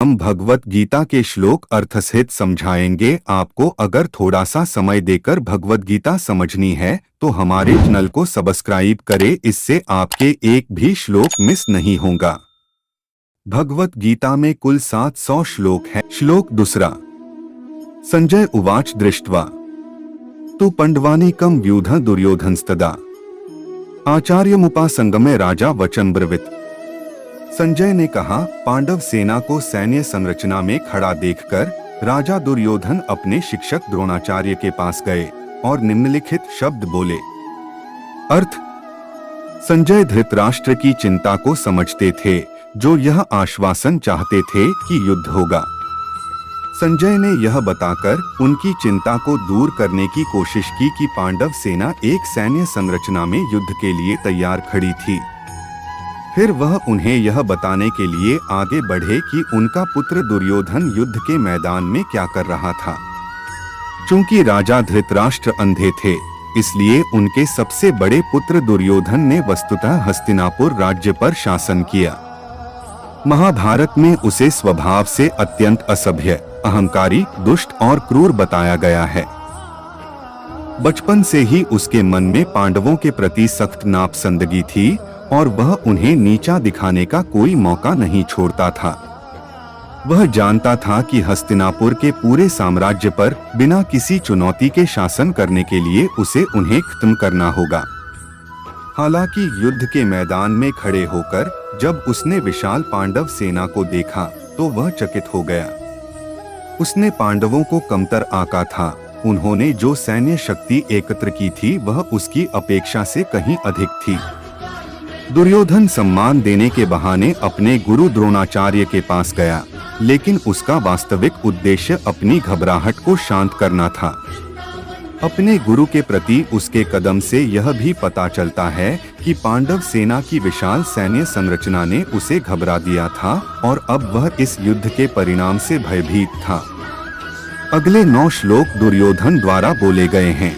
हम भगवत गीता के श्लोक अर्थसहित समझाएंगे। आपको अगर थोड़ा सा समय देकर भगवत गीता समझनी है तो हमारे चैनल को सब्सक्राइब करें, इससे आपके एक भी श्लोक मिस नहीं होगा। भगवत गीता में कुल 700 श्लोक हैं। श्लोक दूसरा। संजय उवाच दृष्ट्वा तु पंडवानीकं व्यूढ़ दुर्योधनस्तदा आचार्यमुपासंगमे राजा वचन ब्रवीत। संजय ने कहा, पांडव सेना को सैन्य संरचना में खड़ा देखकर राजा दुर्योधन अपने शिक्षक द्रोणाचार्य के पास गए और निम्नलिखित शब्द बोले। अर्थ। संजय धृतराष्ट्र की चिंता को समझते थे, जो यह आश्वासन चाहते थे कि युद्ध होगा। संजय ने यह बताकर उनकी चिंता को दूर करने की कोशिश की कि पांडव सेना एक सैन्य संरचना में युद्ध के लिए तैयार खड़ी थी। फिर वह उन्हें यह बताने के लिए आगे बढ़े कि उनका पुत्र दुर्योधन युद्ध के मैदान में क्या कर रहा था। चूंकि राजा धृतराष्ट्र अंधे थे, इसलिए उनके सबसे बड़े पुत्र दुर्योधन ने वस्तुतः हस्तिनापुर राज्य पर शासन किया। महाभारत में उसे स्वभाव से अत्यंत असभ्य, अहंकारी, दुष्ट और क्रूर बताया गया है। बचपन से ही उसके मन में पांडवों के प्रति सख्त नापसंदगी थी और वह उन्हें नीचा दिखाने का कोई मौका नहीं छोड़ता था। वह जानता था कि हस्तिनापुर के पूरे साम्राज्य पर बिना किसी चुनौती के शासन करने के लिए उसे उन्हें खत्म करना होगा। हालांकि युद्ध के मैदान में खड़े होकर जब उसने विशाल पांडव सेना को देखा तो वह चकित हो गया। उसने पांडवों को कमतर आंका था। उन्होंने जो सैन्य शक्ति एकत्र की थी वह उसकी अपेक्षा से कहीं अधिक थी। दुर्योधन सम्मान देने के बहाने अपने गुरु द्रोणाचार्य के पास गया, लेकिन उसका वास्तविक उद्देश्य अपनी घबराहट को शांत करना था। अपने गुरु के प्रति उसके कदम से यह भी पता चलता है कि पांडव सेना की विशाल सैन्य संरचना ने उसे घबरा दिया था और अब वह इस युद्ध के परिणाम से भयभीत था। अगले 9 श्लोक दुर्योधन द्वारा बोले गए हैं।